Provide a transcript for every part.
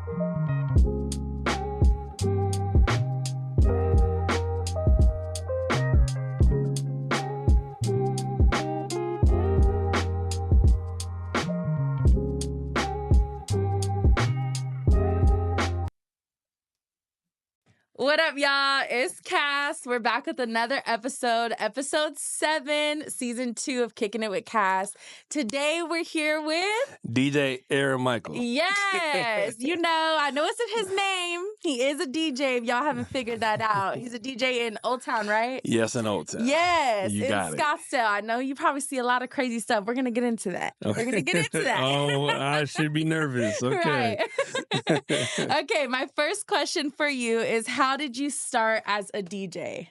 What up, y'all? It's Kass. We're back with another episode 7, season 2 of Kicking It with Kass. Today, we're here with DJ Aaron Michael. Yes, I know it's in his name. He is a DJ. If y'all haven't figured that out, he's a DJ in Old Town, right? Yes, in Old Town. Yes, you in got Scottsdale. I know you probably see a lot of crazy stuff. We're gonna get into that. Oh, I should be nervous. Okay. Right. Okay, my first question for you is, how did you start as a DJ?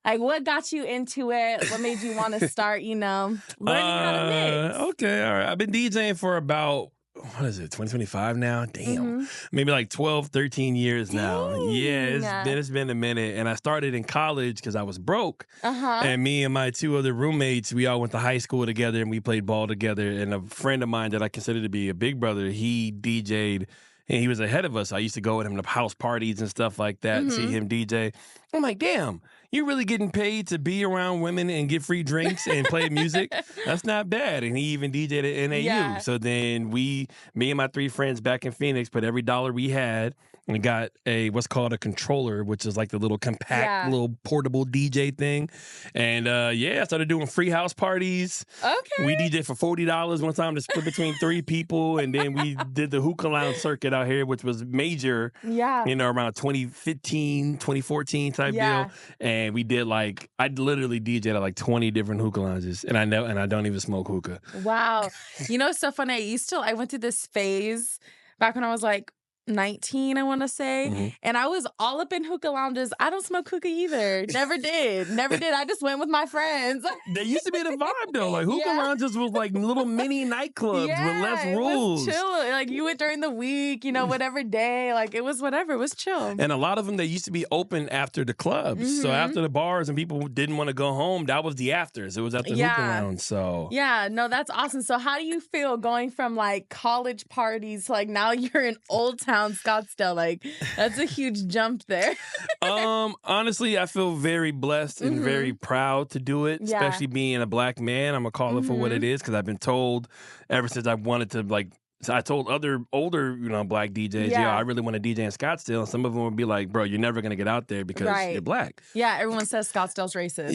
Like, what got you into it? What made you want to start, learning how to mix? Okay, all right. I've been DJing for about, 2025 now? Damn. Maybe like 12, 13 years now. Yeah, it's been a minute. And I started in college because I was broke. And me and my two other roommates, we all went to high school together and we played ball together. And a friend of mine that I consider to be a big brother, he DJ'd. And he was ahead of us. I used to go with him to house parties and stuff like that and see him DJ. I'm like, damn, you're really getting paid to be around women and get free drinks and play music? That's not bad. And he even DJ'd at NAU. Yeah. So then me and my three friends back in Phoenix put every dollar we had and got what's called a controller, which is like the little compact, little portable DJ thing. And I started doing free house parties. Okay. We DJed for $40 one time to split between 3 people. And then we did the hookah lounge circuit out here, which was major, around 2015, 2014 type deal. And we did I literally DJed at like 20 different hookah lounges. And I don't even smoke hookah. Wow. It's so funny. I went through this phase back when I was like 19, I want to say. And I was all up in hookah lounges. I don't smoke hookah either. Never did. I just went with my friends. There used to be the vibe though. Like hookah lounges was like little mini nightclubs with less rules. It was chill. Like you went during the week, whatever day. Like it was whatever. It was chill. And a lot of them, they used to be open after the clubs. So after the bars and people didn't want to go home, that was the afters. It was at the hookah lounge. So yeah, no, that's awesome. So how do you feel going from like college parties to like now you're in Old Town Scottsdale? Like that's a huge jump there. Honestly, I feel very blessed and very proud to do it, especially being a black man. I'm gonna call it for what it is, because I've been told ever since I wanted to so I told other older, black DJs, I really want to DJ in Scottsdale. And some of them would be like, bro, you're never going to get out there because you're black. Yeah, everyone says Scottsdale's racist.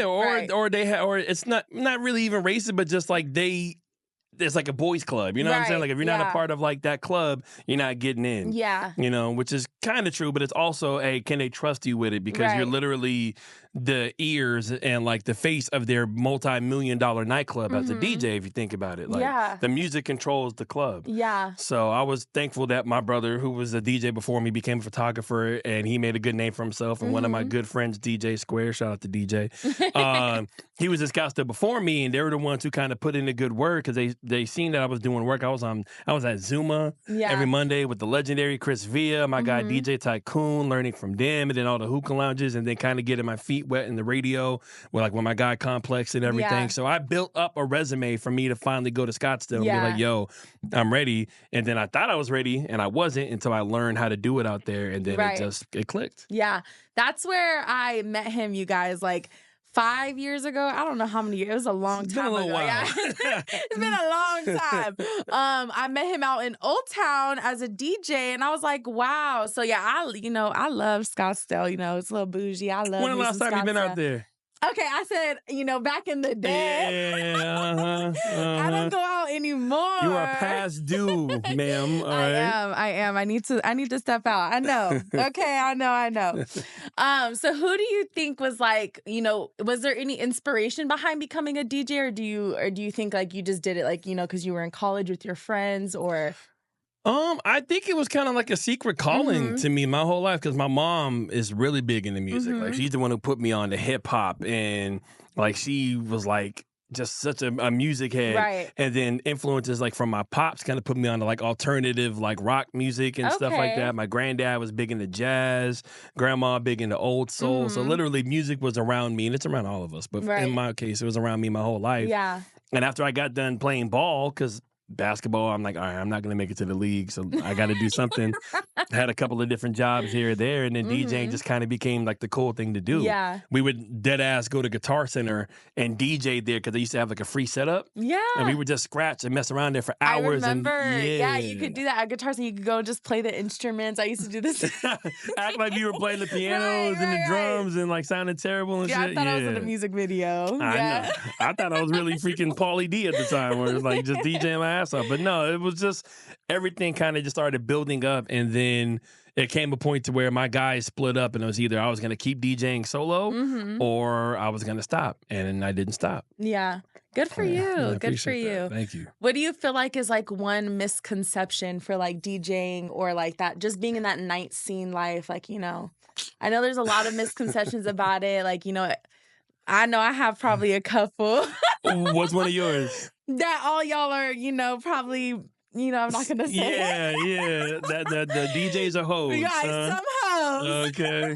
Or it's not really even racist, but just like it's like a boys club, you know what I'm saying? Like if you're not a part of like that club, you're not getting in. Yeah. Which is kind of true, but it's also can they trust you with it? Because you're literally the ears and like the face of their multi-million-dollar nightclub as a DJ, if you think about it. Like the music controls the club. Yeah. So I was thankful that my brother, who was a DJ before me, became a photographer, and he made a good name for himself. And one of my good friends, DJ Square, shout out to DJ, he was in Scottsdale before me, and they were the ones who kind of put in the good work because they seen that I was doing work. I was at Zuma every Monday with the legendary Chris Villa, my guy DJ Tycoon, learning from them, and then all the hookah lounges, and then kind of getting my feet wet in the radio with my guy Complex and everything. So I built up a resume for me to finally go to Scottsdale and be like, yo, I'm ready. And then I thought I was ready, and I wasn't until I learned how to do it out there, and then it clicked. Yeah, that's where I met him, you guys, 5 years ago. I don't know how many years. It was a long time ago. While. Yeah. It's been a long time. I met him out in Old Town as a DJ, and I was like, wow. So yeah, I love Scottsdale. It's a little bougie. I love. When the last time you been out there? Okay, I said, back in the day. Yeah, I don't go out anymore. You are past due, ma'am. All right. I am. I need to step out. I know. Okay, I know. So who do you think was was there any inspiration behind becoming a DJ, or do you think you just did it because you were in college with your friends, or? I think it was kind of like a secret calling to me my whole life, because my mom is really big into music. Like she's the one who put me on to hip hop, and she was just such a music head. Right. And then influences from my pops kind of put me on to alternative rock music and stuff like that. My granddad was big into jazz, grandma big into old soul. So literally music was around me, and it's around all of us. But in my case, it was around me my whole life. Yeah. And after I got done playing ball, because basketball. I'm like, all right, I'm not gonna make it to the league, so I got to do something. I had a couple of different jobs here or there, and then DJing just kind of became like the cool thing to do. Yeah. We would dead ass go to Guitar Center and DJ there because they used to have like a free setup. Yeah. And we would just scratch and mess around there for hours. I remember. And Yeah, you could do that at guitars and you could go just play the instruments. I used to do this. Act like you were playing the pianos and the drums and like sounded terrible and shit. I thought I was in a music video. I know. I thought I was really freaking Pauly D at the time, where it was like just DJing my ass off. But no, it was just everything kind of just started building up, and then it came a point to where my guys split up, and it was either I was going to keep DJing solo or I was going to stop, and I didn't stop. Yeah. Good for you. Good for you. That. Thank you. What do you feel like is like one misconception for like DJing or like that, just being in that night scene life? Like, you know, I know there's a lot of misconceptions about it. Like, you know I have probably a couple. What's one of yours? That all y'all are, you know, probably, you know, I'm not going to say it. Yeah. That the DJs are hoes. Guys, some hoes. Okay.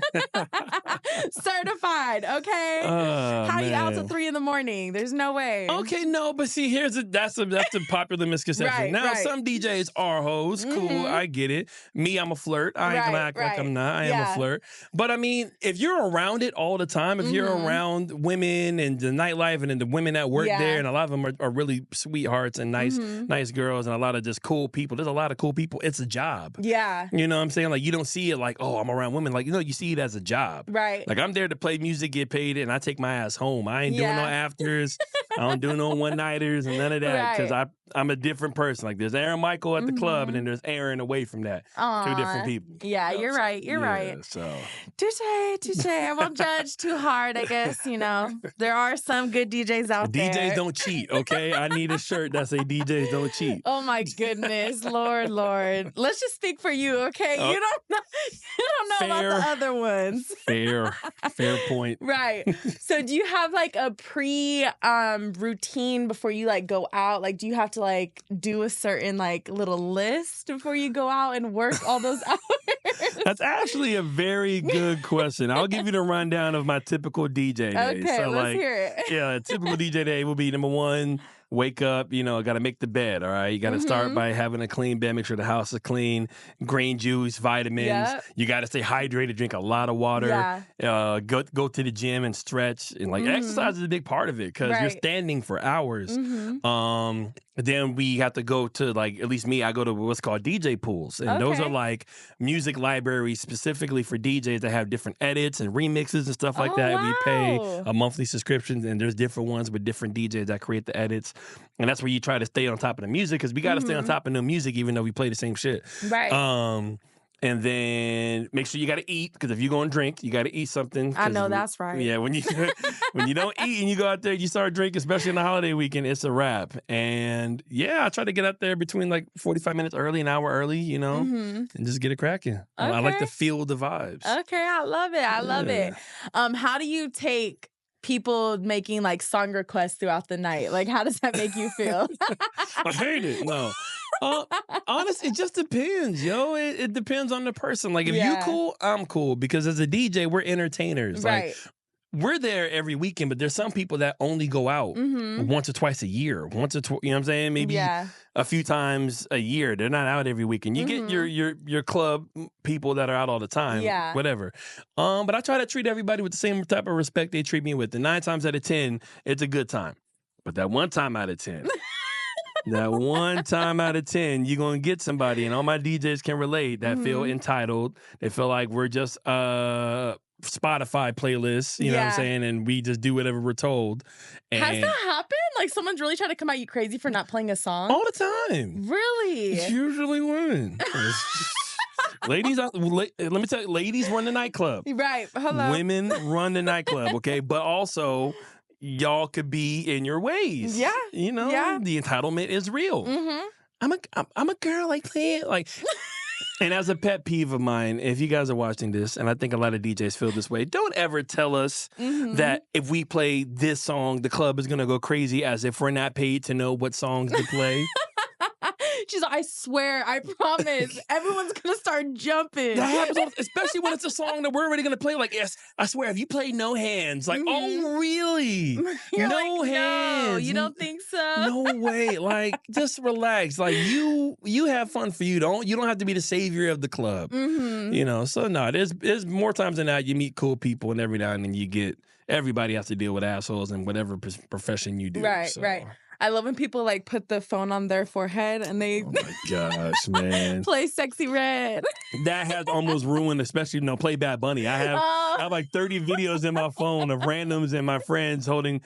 Certified, okay? How you out till 3 a.m? There's no way. Okay, no, but see, that's a popular misconception. Right, now, some DJs are hoes. Cool, I get it. Me, I'm a flirt. I ain't gonna act like I'm not. I am a flirt. But I mean, if you're around it all the time, if you're around women and the nightlife and then the women that work there, and a lot of them are really sweethearts and nice girls and a lot of just cool people. There's a lot of cool people. It's a job. Yeah. You know what I'm saying? Like, you don't see it like, oh, I'm around women. Like, you know, you see it as a job. Right. Like, I'm there to play music, get paid, and I take my ass home. I ain't doing no afters. I don't do no one-nighters and none of that because I'm a different person. Like, there's Aaron Michael at the club, and then there's Aaron away from that. Two different people. Yeah, you're right. You're right. So. Touche. I won't judge too hard, I guess. You know, there are some good DJs out there. DJs don't cheat, okay? I need a shirt that say DJs don't cheat. Oh, my goodness. Lord. Let's just speak for you, okay? You don't know about the other ones. Fair point. Right. So do you have like a routine before you like go out? Like, do you have to like do a certain like little list before you go out and work all those hours? That's actually a very good question. I'll give you the rundown of my typical DJ day. Okay, so, let's hear it. Yeah, a typical DJ day will be number one, wake up, you know, got to make the bed, all right? You got to start by having a clean bed, make sure the house is clean, green juice, vitamins. Yep. You got to stay hydrated, drink a lot of water. Yeah. Go to the gym and stretch. And, like, exercise is a big part of it because you're standing for hours. Then we have to go to, like, at least me, I go to what's called DJ pools. And those are, like, music libraries specifically for DJs that have different edits and remixes and stuff like that. Wow. We pay a monthly subscription, and there's different ones with different DJs that create the edits. And that's where you try to stay on top of the music because we got to stay on top of the music even though we play the same shit. Right. And then make sure you got to eat because if you're going to drink, you got to eat something. I know that's right. Yeah, when you don't eat and you go out there, you start drinking, especially on the holiday weekend, it's a wrap. And yeah, I try to get out there between like 45 minutes early, an hour early, you know, and just get it cracking. Okay. I like to feel the vibes. Okay, I love it. I love it. How do you take people making like song requests throughout the night? Like, how does that make you feel? I hate it. No. Honestly, it just depends, yo. It depends on the person. Like, if you cool, I'm cool. Because as a DJ, we're entertainers. Right. Like, we're there every weekend, but there's some people that only go out once or twice a year. You know what I'm saying? Maybe a few times a year. They're not out every weekend. You get your club people that are out all the time. Yeah. Whatever. But I try to treat everybody with the same type of respect they treat me with. And 9 times out of 10, it's a good time. But that one time out of 10... That one time out of 10, you're going to get somebody, and all my DJs can relate, that feel entitled. They feel like we're just Spotify playlists, you know what I'm saying? And we just do whatever we're told. And has that happened? Like, someone's really trying to come at you crazy for not playing a song? All the time. Really? It's usually when. Ladies, let me tell you, ladies run the nightclub. Right. Hello. Women run the nightclub, okay? But also... y'all could be in your ways. Yeah. You know, the entitlement is real. I'm a girl, like play it. Like, and as a pet peeve of mine, if you guys are watching this, and I think a lot of DJs feel this way, don't ever tell us that if we play this song, the club is gonna go crazy as if we're not paid to know what songs to play. She's like, I swear, I promise, everyone's gonna start jumping. That happens, especially when it's a song that we're already gonna play. Like, yes, I swear, if you play No Hands, like, oh really? You're No like, no, hands. you don't think so? No way. Like, just relax. Like, you have fun for you. You don't have to be the savior of the club. You know, so no, there's more times than not you meet cool people, and every now and then you get everybody has to deal with assholes in whatever profession you do. Right, so. right. I love when people like put the phone on their forehead and they Oh my gosh, man. play Sexy Red. That has almost ruined, especially, Play Bad Bunny. I have like 30 videos in my phone of randoms and my friends holding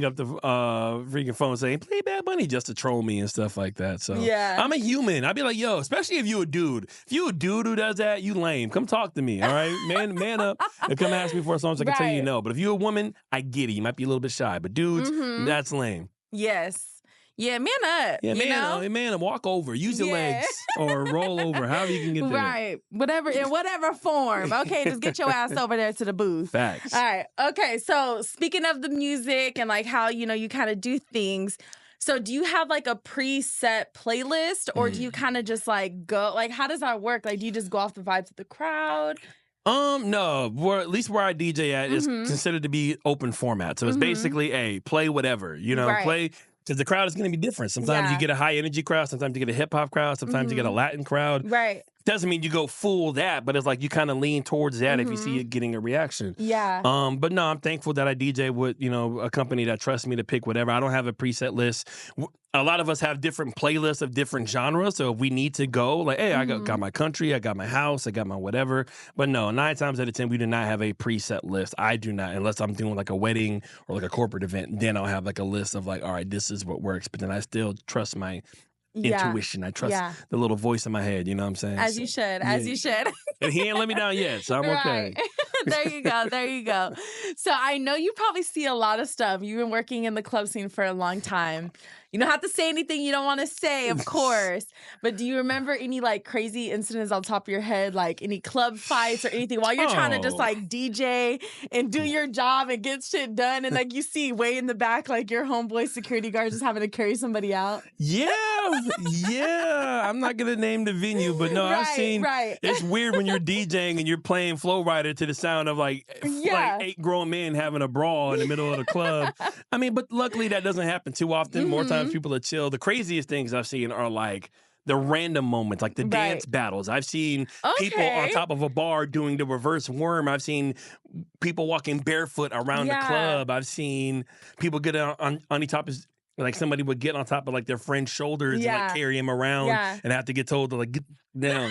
up the freaking phone saying, play Bad Bunny, just to troll me and stuff like that. So yeah. I'm a human. I'd be like, yo, especially if you a dude. If you a dude who does that, you lame. Come talk to me, all right? Man up and come ask me for a song so I can tell you no. But if you're a woman, I get it. You might be a little bit shy. But dudes, that's lame. Yes. Yeah, man up. Yeah, you know? Man up. Walk over. Use your legs or roll over. However you can get there. Right. Whatever, in whatever form. Okay, just get your ass over there to the booth. Facts. All right. Okay, so speaking of the music and like how, you kind of do things, so do you have like a preset playlist or do you kind of just like go, like how does that work? Like do you just go off the vibes of the crowd? No. At least where I DJ at is considered to be open format. So it's basically, hey, play whatever, play. Because the crowd is going to be different. Sometimes you get a high energy crowd. Sometimes you get a hip hop crowd. Sometimes you get a Latin crowd. Right. Doesn't mean you go full that, but it's like you kind of lean towards that if you see it getting a reaction. Yeah. But no, I'm thankful that I DJ with, a company that trusts me to pick whatever. I don't have a preset list. A lot of us have different playlists of different genres. So if we need to go, like, hey, I got my country, I got my house, I got my whatever. But no, 9 times out of 10, we do not have a preset list. I do not, unless I'm doing like a wedding or like a corporate event. Then I'll have like a list of like, all right, this is what works. But then I still trust my intuition. I trust the little voice in my head. You know what I'm saying? As you should. As you should. And he ain't let me down yet, so I'm okay. There you go. There you go. So I know you probably see a lot of stuff. You've been working in the club scene for a long time. You don't have to say anything you don't want to say, of course. But do you remember any like crazy incidents on top of your head, like any club fights or anything while you're trying to just like DJ and do your job and get shit done? And like you see way in the back, like your homeboy security guard just having to carry somebody out. Yeah. I'm not going to name the venue, but no, I've seen. It's weird when you're DJing and you're playing Flow Rider to the sound of like 8 grown men having a brawl in the middle of the club. I mean, but luckily that doesn't happen too often. More times people are chill. The craziest things I've seen are like the random moments, like the dance battles. I've seen people on top of a bar doing the reverse worm. I've seen people walking barefoot around the club. I've seen people get on the top of, like somebody would get on top of like their friend's shoulders and like carry him around and have to get told to like get down.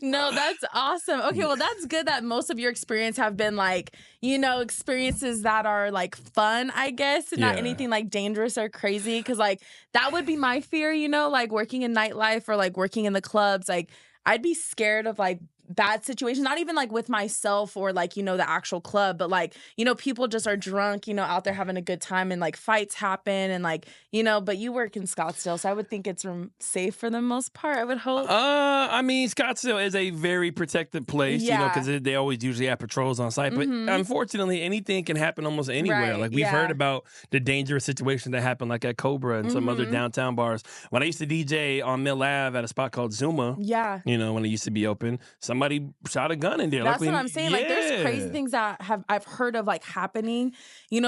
No, that's awesome. Okay, well, that's good that most of your experience have been like, experiences that are like fun, I guess, and not anything like dangerous or crazy. Cause like that would be my fear, like working in nightlife or like working in the clubs. Like I'd be scared of like bad situations, not even like with myself or like, the actual club, but like, people just are drunk, out there having a good time and like fights happen and like, but you work in Scottsdale, so I would think it's safe for the most part, I would hope. I mean, Scottsdale is a very protected place, because they always usually have patrols on site, but unfortunately anything can happen almost anywhere. Like we've heard about the dangerous situation that happened like at Cobra and some other downtown bars. When I used to DJ on Mill Ave at a spot called Zuma, when it used to be open, somebody shot a gun in there. That's what I'm saying. Like, there's crazy things that I've heard of like happening,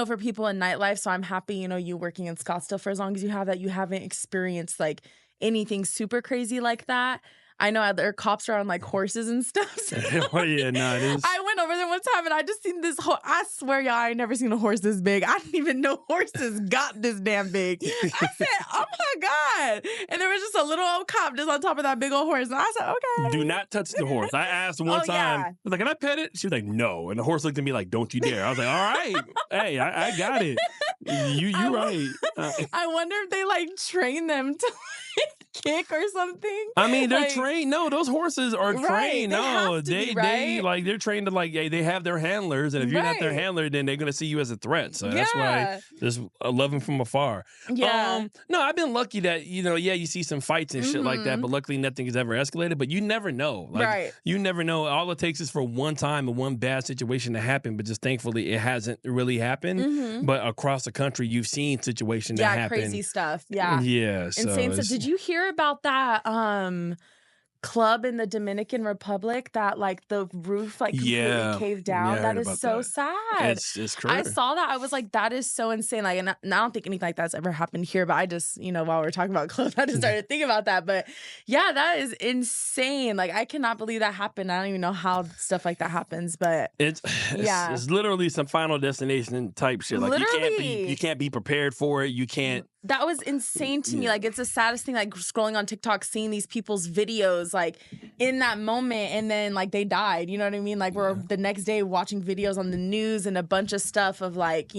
for people in nightlife. So I'm happy, you working in Scottsdale for as long as you have that, you haven't experienced like anything super crazy like that. I know other cops are on like horses and stuff. So. Oh yeah, no, it is. I went over there one time and I just seen this I swear, y'all, I ain't never seen a horse this big. I didn't even know horses got this damn big. I said, oh my God. And there was just a little old cop just on top of that big old horse. And I said, okay. Do not touch the horse. I asked one time, I was like, can I pet it? She was like, no. And the horse looked at me like, don't you dare. I was like, all right. Hey, I got it. You right. I wonder if they like train them to kick or something? I mean, they're Like, trained. No, those horses are right, trained. they No, have to be, they right? like they're trained to like they have their handlers, and if you're not their Right. handler, then they're gonna see you as a threat. So that's why Yeah. just love them from afar. Yeah. No, I've been lucky that yeah, you see some fights and shit like that, Mhm. but luckily nothing has ever escalated. But you never know. Like Right. you never know. All it takes is for one time and one bad situation to happen, but just thankfully it hasn't really happened. Mhm. But across the country, you've seen situations that Yeah, happen. crazy stuff. Yeah. Yeah, Insane so stuff. Did you hear about that club in the Dominican Republic that like the roof like completely yeah, caved yeah, down? I That heard is about so that. sad. It's I true. saw that. I was like, that is so insane. Like, and I don't think anything like that's ever happened here, but I just, while we're talking about clubs, I just started thinking about that. But yeah, that is insane. Like, I cannot believe that happened. I don't even know how stuff like that happens, but It's yeah. it's literally some Final Destination type shit. Like Literally. you can't be prepared for it. You can't. That was insane to me. Yeah. Like, it's the saddest thing, like scrolling on TikTok, seeing these people's videos, like in that moment, and then like they died. You know what I mean? Like, we're the next day watching videos on the news and a bunch of stuff of like,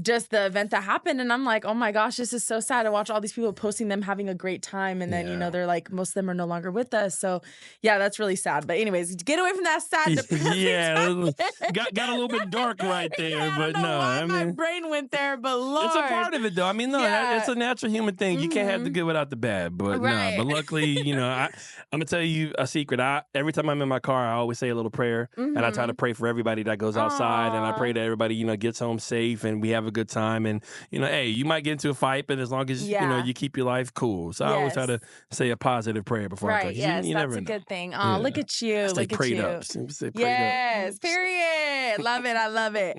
just the event that happened. And I'm like, oh my gosh, this is so sad to watch all these people posting them having a great time. And then, Yeah. they're like, most of them are no longer with us. So yeah, that's really sad. But anyways, get away from that sad, depressing Yeah, topic. got a little bit dark right there, Yeah, I but don't know no, why I my mean. brain went there, but Lord. It's a part of it, though. I mean, no, Yeah. it's a natural human thing. You can't have the Mhm. good without the bad. But Right. no, but luckily, I'm gonna tell you a secret. Every time I'm in my car, I always say a little prayer, and I try to pray for everybody that goes outside, and I Aw. pray that everybody gets home safe and we have a good time. And hey, you might get into a fight, but as long as Yeah. you keep your life cool. So I always try to Yes. say a positive prayer before I Right, talk. yes, You that's never a know. good thing. Oh, Yeah. look at you, Stay look at prayed you. up. Stay prayed Yes, up. period. Love it, I love it.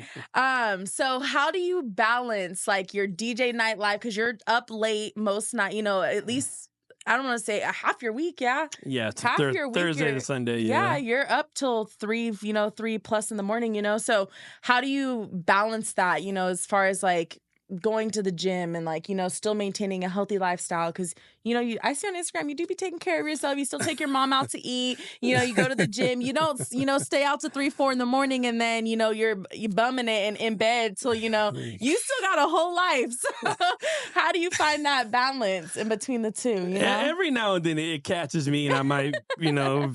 So how do you balance like your DJ night life? Because you're up late most night, at least I don't want to say a half your week, yeah. Yeah, it's Half your week, Thursday to you're Sunday. yeah, Yeah. you're up till 3+ in the morning. So how do you balance that, as far as like going to the gym and like, still maintaining a healthy lifestyle? Because, I see on Instagram, you do be taking care of yourself. You still take your mom out to eat. You go to the gym. You don't, stay out to 3-4 in the morning and then, you're bumming it and in bed till, you still got a whole life. So how do you find that balance in between the two, Every now and then it catches me and I might,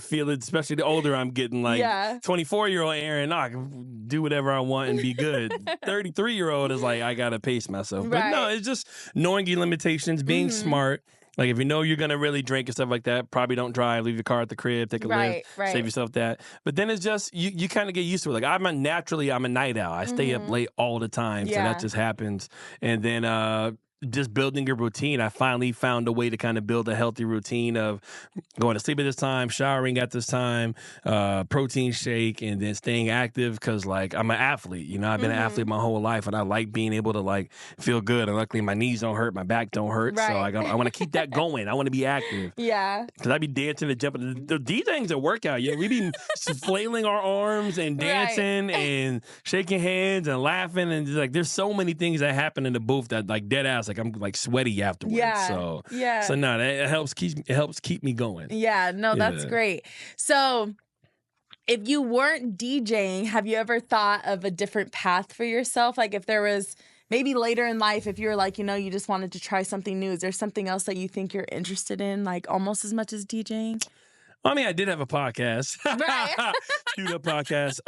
feel it, especially the older I'm getting. Like Yeah. 24-year-old Aaron, I can do whatever I want and be good. 33-year-old is like, I got to pace myself. But no, Right. it's just knowing your limitations, being smart. Like if you know you're gonna really drink and stuff like that, probably don't drive, leave your car at the crib, take a lift, Right. save yourself that. But then it's just you kind of get used to it. Like I'm a night owl. I stay up late all the time, so Yeah. that just happens. And then just building a routine. I finally found a way to kind of build a healthy routine of going to sleep at this time, showering at this time, protein shake, and then staying active because like I'm an athlete. I've been an athlete my whole life, and I like being able to like feel good. And luckily, my knees don't hurt, my back don't hurt, so Right. I want to keep that going. I want to be active. Yeah. Because I be dancing and jumping. The DJing's a workout. Yeah, we be flailing our arms and dancing and shaking hands and laughing. And like, there's so many things that happen in the booth that like dead ass, like I'm like sweaty afterwards. Yeah. So Yeah. So no, that helps keep me going. Yeah, no, that's Yeah. great. So, if you weren't DJing, have you ever thought of a different path for yourself? Like if there was maybe later in life, if you're like, you just wanted to try something new, is there something else that you think you're interested in, like almost as much as DJing? I mean, I did have a podcast. Right. Shoot up podcast.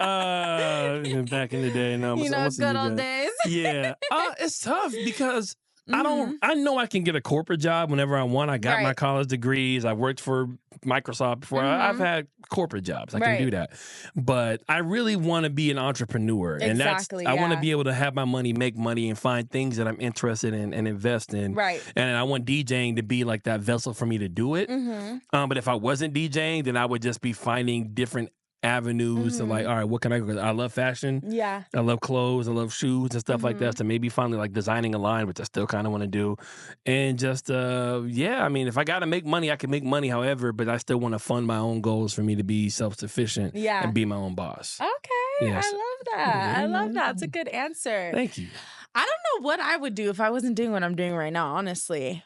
Back in the day. No, Good old days. Yeah. It's tough because I know I can get a corporate job whenever I want. I got my Right. college degrees. I worked for Microsoft before. I've had corporate jobs. I can do that. But I really want to be an entrepreneur. Exactly, And I want to yeah. be able to have my money, make money, and find things that I'm interested in and invest in. Right. And I want DJing to be like that vessel for me to do it. But if I wasn't DJing, then I would just be finding different avenues to like, all right, what can I do? I love fashion. Yeah. I love clothes. I love shoes and stuff like that. So maybe finally like designing a line, which I still kind of want to do. And just, I mean, if I got to make money, I can make money however, but I still want to fund my own goals for me to be self-sufficient Yeah. and be my own boss. Okay. Yes. I love that. I love that. It's a good answer. Thank you. I don't know what I would do if I wasn't doing what I'm doing right now, honestly.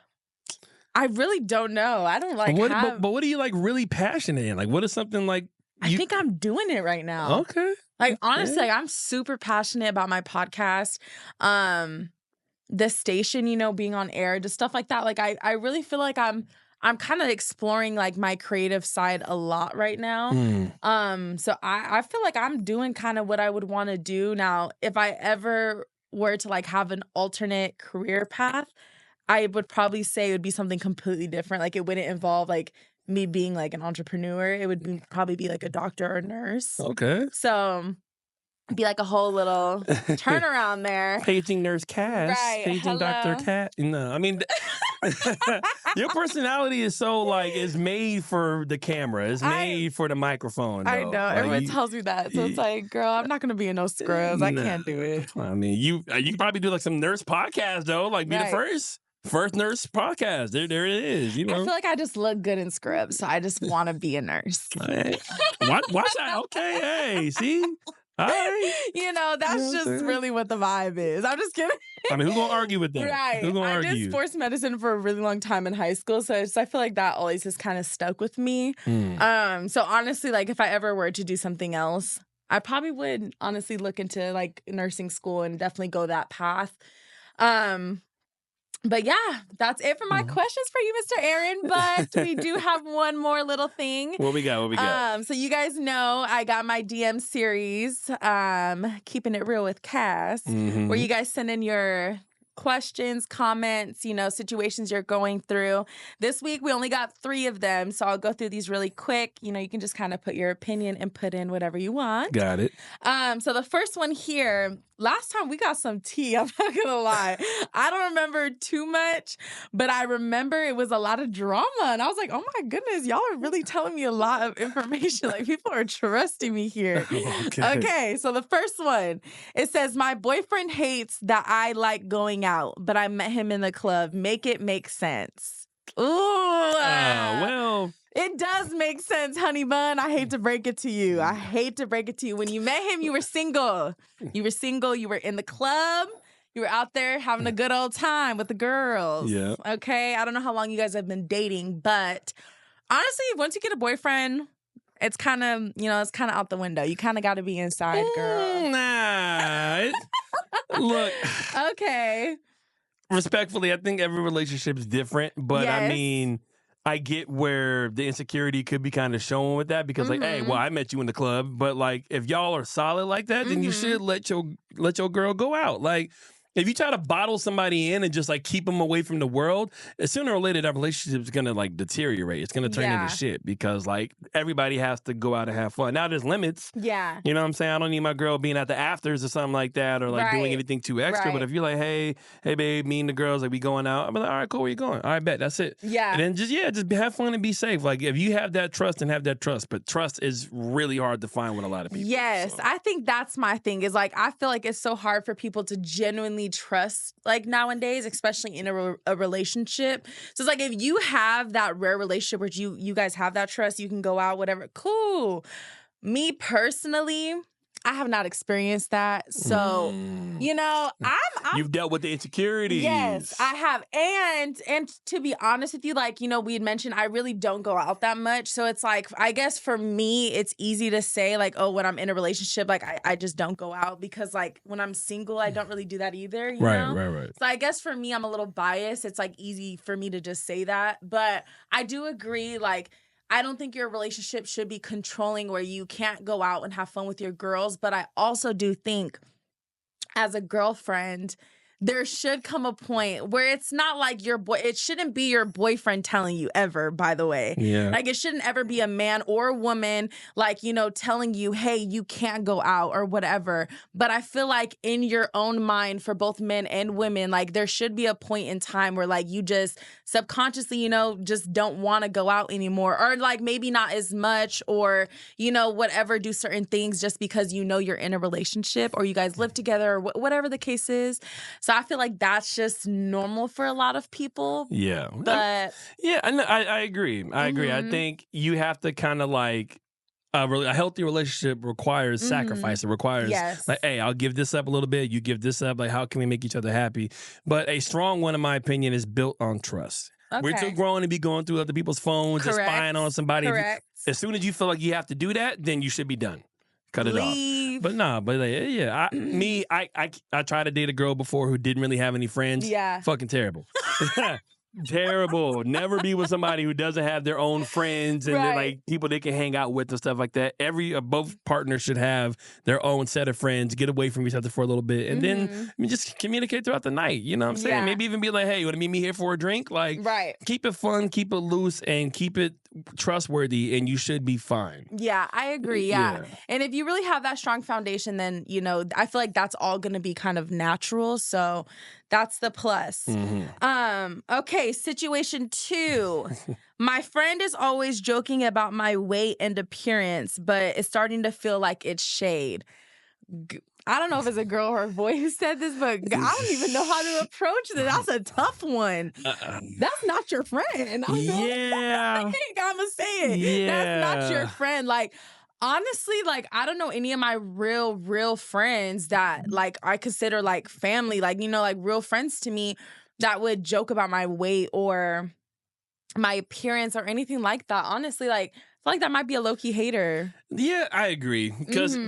I really don't know. I don't like But what are you like really passionate in? Like what is something like I think I'm doing it right now. Okay. Like honestly, like, I'm super passionate about my podcast. The station, being on air, just stuff like that. Like I really feel like I'm I'm kind of exploring like my creative side a lot right now. So I feel like I'm doing kind of what I would want to do. Now, if I ever were to like have an alternate career path, I would probably say it would be something completely different. Like it wouldn't involve like me being like an entrepreneur. It would probably be like a doctor or nurse. Okay. So be like a whole little turnaround there. Paging Nurse Kass. Right. Paging Dr. Hello. Cat. No, I mean, your personality is so like, it's made for the camera. It's made for the microphone, though. I know. Like, Everyone tells me that. So it's like, girl, I'm not going to be in no scrubs. I can't do it. I mean, you could probably do like some nurse podcast, though. Like, be the first nurse podcast. There it is. You know, I feel like I just look good in scrubs, so I just want to be a nurse. Watch that. Okay, hey, see? All right. You know, that's just really what the vibe is. I'm just kidding. I mean, who's gonna argue with that? Right. Who's gonna argue? I did sports medicine for a really long time in high school, so I feel like that always has kind of stuck with me. So honestly, like if I ever were to do something else, I probably would honestly look into like nursing school and definitely go that path. But yeah, that's it for my questions for you, Mr. Aaron. But we do have one more little thing. What we got? So you guys know I got my DM series, Keeping It Real with Kass, where you guys send in your questions, comments, you know, situations you're going through. This week, we only got 3 of them, so I'll go through these really quick. You know, you can just kind of put your opinion and put in whatever you want. Got it. So the first one here, last time we got some tea, I'm not gonna lie. I don't remember too much, but I remember it was a lot of drama. And I was like, oh my goodness, y'all are really telling me a lot of information. Like people are trusting me here. Okay, so the first one, it says, my boyfriend hates that I like going out, but I met him in the club. Make it make sense. Ooh. Well. It does make sense, honey bun. I hate to break it to you. I hate to break it to you. When you met him, you were single. You were single. You were in the club. You were out there having a good old time with the girls. Yeah. Okay? I don't know how long you guys have been dating, but honestly, once you get a boyfriend, it's kind of, you know, it's kind of out the window. You kind of got to be inside, girl. Nah. Look. Okay. Respectfully, I think every relationship is different, but I mean, I get where the insecurity could be kind of shown with that because, like, hey, well, I met you in the club, but like, if y'all are solid like that, then you should let your girl go out. Like, if you try to bottle somebody in and just like keep them away from the world, sooner or later that relationship is gonna like deteriorate. It's gonna turn into shit because like everybody has to go out and have fun. Now there's limits. Yeah. You know what I'm saying? I don't need my girl being at the afters or something like that or like doing anything too extra. But if you're like, hey babe, me and the girls, like we going out, I'm like, all right, cool, where you going? All right, bet, that's it. Yeah. And then just have fun and be safe. Like if you have that trust and have that trust, but trust is really hard to find with a lot of people. Yes, so. I think that's my thing is like, I feel like it's so hard for people to genuinely trust like nowadays, especially in a relationship. So it's like if you have that rare relationship where you guys have that trust, you can go out, whatever, cool. Me personally, I have not experienced that. So, you know, You've dealt with the insecurities. Yes, I have. And to be honest with you, like, you know, we had mentioned I really don't go out that much. So it's like, I guess for me, it's easy to say like, oh, when I'm in a relationship, like I just don't go out because like when I'm single, I don't really do that either. You know? Right. So I guess for me, I'm a little biased. It's like easy for me to just say that. But I do agree, like, I don't think your relationship should be controlling where you can't go out and have fun with your girls. But I also do think as a girlfriend, there should come a point where it's not like it shouldn't be your boyfriend telling you ever, by the way. Yeah. Like it shouldn't ever be a man or a woman, like, you know, telling you, hey, you can't go out or whatever. But I feel like in your own mind for both men and women, like there should be a point in time where like you just subconsciously, you know, just don't want to go out anymore or like maybe not as much or, you know, whatever, do certain things just because you know you're in a relationship or you guys live together or whatever the case is. So I feel like that's just normal for a lot of people. Yeah. But I agree. I agree. I think you have to kind of like a healthy relationship requires sacrifice. It requires like, hey, I'll give this up a little bit. You give this up. Like, how can we make each other happy? But a strong one, in my opinion, is built on trust. Okay. We're too grown to be going through other people's phones and spying on somebody. As soon as you feel like you have to do that, then you should be done. Cut it off. But nah, but like, yeah, I tried to date a girl before who didn't really have any friends. Yeah. Fucking terrible. Terrible. Never be with somebody who doesn't have their own friends and they're Right. like people they can hang out with and stuff like that. Both partners should have their own set of friends. Get away from each other for a little bit, and then Mhm. just communicate throughout the night. You know what I'm saying? Yeah. Maybe even be like, "Hey, you want to meet me here for a drink?" Like, Right. keep it fun, keep it loose, and keep it trustworthy, and you should be fine. Yeah, I agree. Yeah. And if you really have that strong foundation, then, I feel like that's all going to be kind of natural. So that's the plus. Okay, situation 2. My friend is always joking about my weight and appearance, but it's starting to feel like it's shade. I don't know if it's a girl or a boy who said this, but I don't even know how to approach this. That's a tough one. That's not your friend. Yeah. I'm gonna say it. Yeah. That's not your friend. Like, honestly, like, I don't know any of my real friends that, like, I consider, like, family, like, like, real friends to me that would joke about my weight or my appearance or anything like that. Honestly, like, I feel like that might be a low-key hater. Yeah, I agree. Because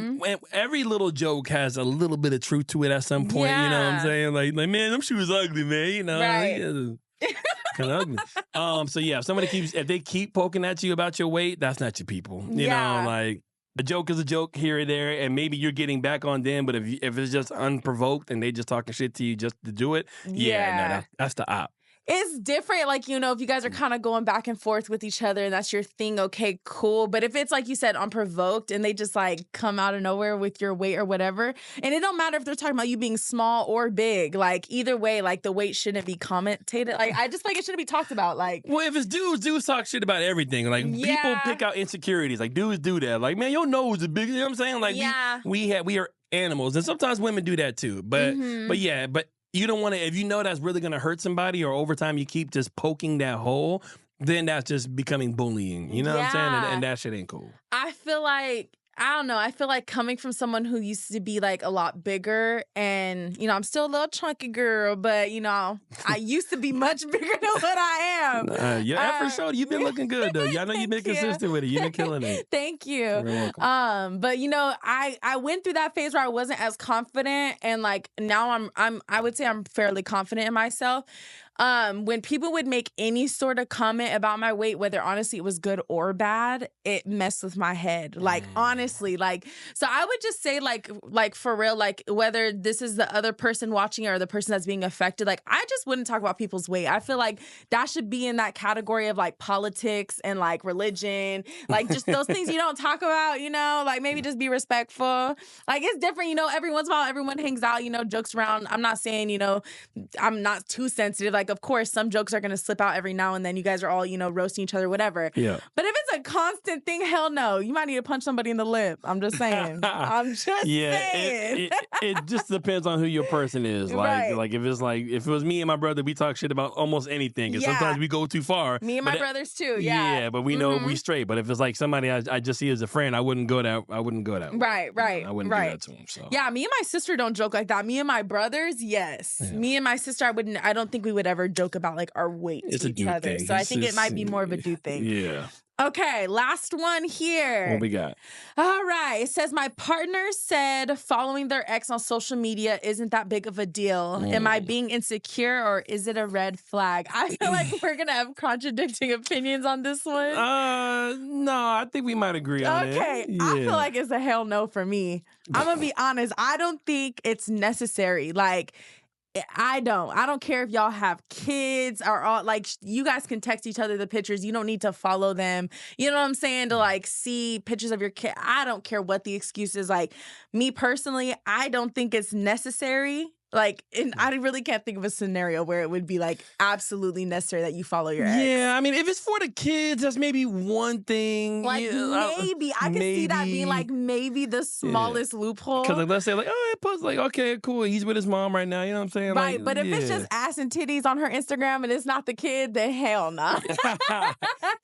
every little joke has a little bit of truth to it at some point. You know what I'm saying? Like man, them shoes ugly, man. You know, Right. kind of ugly. So yeah, if they keep poking at you about your weight, that's not your people. You know, like a joke is a joke here or there, and maybe you're getting back on them. But if it's just unprovoked and they just talking shit to you just to do it, no, that's the op. It's different, like, if you guys are kind of going back and forth with each other and that's your thing, okay, cool. But if it's, like you said, unprovoked and they just, like, come out of nowhere with your weight or whatever, and it don't matter if they're talking about you being small or big, like, either way, like, the weight shouldn't be commentated. Like, I just feel like it shouldn't be talked about. Like, well, if it's dudes talk shit about everything. Like, people pick out insecurities. Like, dudes do that. Like, man, your nose is big. You know what I'm saying? Like, we are animals. And sometimes women do that, too. But you don't want to, if you know that's really going to hurt somebody or over time you keep just poking that hole, then that's just becoming bullying. You know what I'm saying? And that shit ain't cool. I feel like, I don't know. I feel like coming from someone who used to be like a lot bigger and, I'm still a little chunky girl, but, I used to be much bigger than what I am. Your effort showed you've been looking good, though. I know you've been consistent with it. You've been killing it. Thank you. You're welcome. But, I went through that phase where I wasn't as confident, and like now I would say I'm fairly confident in myself. When people would make any sort of comment about my weight, whether honestly it was good or bad, it messed with my head. Like, honestly, like, so I would just say like for real, like whether this is the other person watching it or the person that's being affected, like I just wouldn't talk about people's weight. I feel like that should be in that category of like politics and like religion, like just those things you don't talk about, like maybe just be respectful. Like it's different, every once in a while everyone hangs out, jokes around. I'm not saying, I'm not too sensitive. Like, of course, some jokes are going to slip out every now and then. You guys are all, roasting each other, whatever. Yeah. But if it's a constant thing, hell no. You might need to punch somebody in the lip. I'm just saying. Saying. It just depends on who your person is. Like if it was me and my brother, we talk shit about almost anything. And sometimes we go too far. Me and my brothers too. Yeah, but we know we straight. But if it's like somebody I just see as a friend, I wouldn't go that. Right. I wouldn't do that to him. So yeah, me and my sister don't joke like that. Me and my brothers, yes. Yeah. Me and my sister, I don't think we would ever joke about like our weight to each other. Thing. So I think it might be more of a dude thing. Yeah. Okay, last one here. What we got? All right. It says, my partner said following their ex on social media isn't that big of a deal. Am I being insecure or is it a red flag? I feel like we're going to have contradicting opinions on this one. No, I think we might agree on it. Okay. Yeah. I feel like it's a hell no for me. I'm going to be honest. I don't think it's necessary. Like, I don't care if y'all have kids or all, like, you guys can text each other the pictures. You don't need to follow them. You know what I'm saying? To like see pictures of your kid. I don't care what the excuse is. Like, me personally, I don't think it's necessary. Like, and I really can't think of a scenario where it would be like absolutely necessary that you follow your ex. Yeah, I mean, if it's for the kids, that's maybe one thing. Like, maybe I can see that being like maybe the smallest loophole. Because like, let's say like, oh, it posts like, okay, cool, he's with his mom right now. You know what I'm saying? Right, like, but if it's just ass and titties on her Instagram and it's not the kid, then hell no.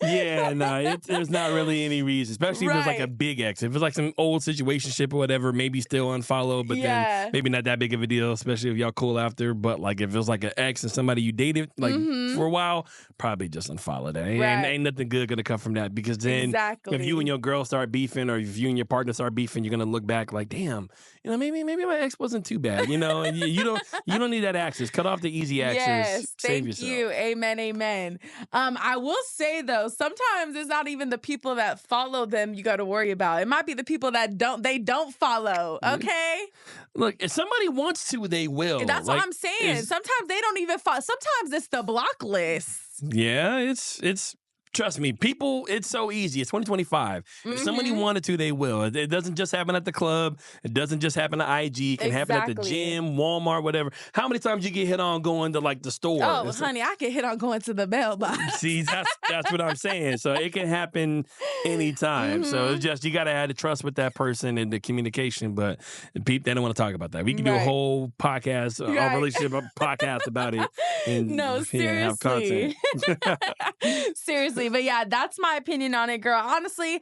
There's not really any reason, especially if it's like a big ex. If it's like some old situationship or whatever, maybe still unfollow, but then maybe not that big of a deal, especially especially if y'all cool after. But like if it was like an ex and somebody you dated like for a while, probably just unfollow that. Ain't nothing good gonna come from that, because then if you and your girl start beefing, or if you and your partner start beefing, you're gonna look back like, damn, maybe my ex wasn't too bad, and you don't need that access. Cut off the ezy access. Yes, Save thank yourself. you. Amen, amen. I will say though, sometimes it's not even the people that follow them you got to worry about. It might be the people that don't follow. Okay. Look, if somebody wants to, they will. That's what I'm saying. Sometimes they don't even follow. Sometimes it's the block list. Yeah, it's. Trust me, people, it's so easy. It's 2025. If somebody wanted to, they will. It doesn't just happen at the club. It doesn't just happen at IG. It can happen at the gym, Walmart, whatever. How many times you get hit on going to like the store? Oh, honey, I get hit on going to the mailbox. See, that's what I'm saying. So it can happen anytime. So it's just, you got to have the trust with that person and the communication. But people, they don't want to talk about that. We can do a whole podcast, a relationship podcast about it. And, no, seriously. have content. Seriously. But yeah, that's my opinion on it, girl. Honestly,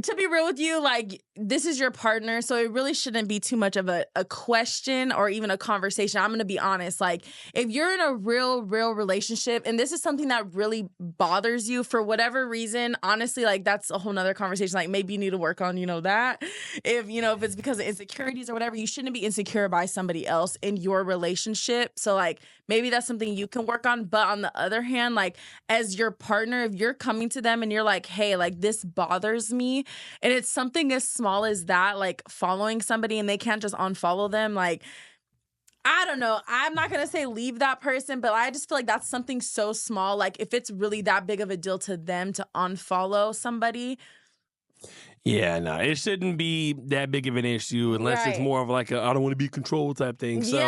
to be real with you, like, this is your partner, so it really shouldn't be too much of a question or even a conversation. I'm going to be honest. Like, if you're in a real relationship and this is something that really bothers you for whatever reason, honestly, like, that's a whole nother conversation. Like, maybe you need to work on, that. If it's because of insecurities or whatever, you shouldn't be insecure by somebody else in your relationship. So, like, maybe that's something you can work on. But on the other hand, like, as your partner, if you're coming to them and you're like, hey, like, this bothers me, and it's something as small as that, like following somebody and they can't just unfollow them, like, I don't know. I'm not going to say leave that person, but I just feel like that's something so small. Like, if it's really that big of a deal to them to unfollow somebody. Yeah, no, it shouldn't be that big of an issue unless it's more of like I don't want to be controlled type thing. So,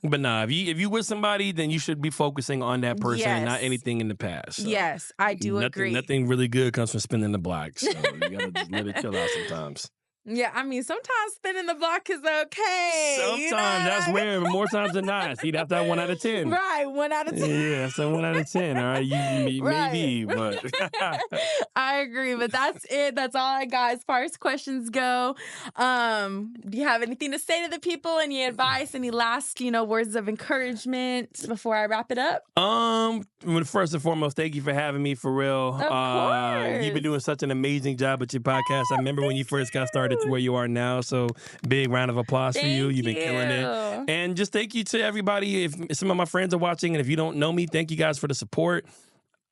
but nah, if you with somebody, then you should be focusing on that person and not anything in the past. So yes, I do agree. Nothing really good comes from spinning the block. So you gotta just let it chill out sometimes. Yeah, I mean, sometimes spinning the block is okay. Sometimes, that's rare, but more times than not. See, that's that 1 out of 10. Right, 1 out of 10. Yeah, that's a 1 out of 10. All right, maybe, but I agree. But that's it. That's all I got as far as questions go. Do you have anything to say to the people? Any advice? Any last, words of encouragement before I wrap it up? First and foremost, thank you for having me, for real. Of course. You've been doing such an amazing job with your podcast. I remember when you first got started to where you are now. So big round of applause for you. You've been killing it. And just thank you to everybody. If some of my friends are watching, and if you don't know me, thank you guys for the support.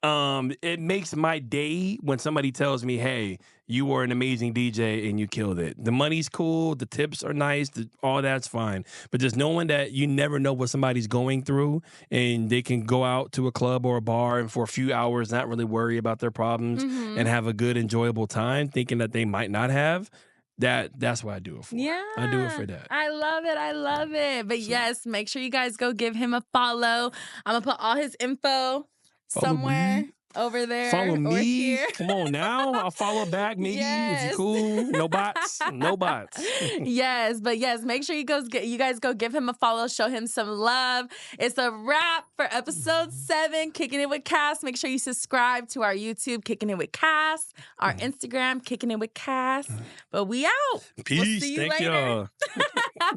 It makes my day when somebody tells me, hey, you were an amazing DJ and you killed it. The money's cool, the tips are nice, all that's fine. But just knowing that you never know what somebody's going through, and they can go out to a club or a bar and for a few hours not really worry about their problems and have a good, enjoyable time, thinking that they might not have. That's what I do it for. Yeah. I do it for that. I love it. I love it. But yes, make sure you guys go give him a follow. I'm going to put all his info somewhere over there. Follow me. Or here. Come on now. I'll follow back maybe. Yes. If you cool. No bots. No bots. Yes, but yes, make sure you guys go give him a follow, show him some love. It's a wrap for episode 7, Kicking It with Kass. Make sure you subscribe to our YouTube, Kicking It with Kass, our Instagram, Kicking It with Kass. But we out. Peace. We'll see you Thank later.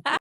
y'all.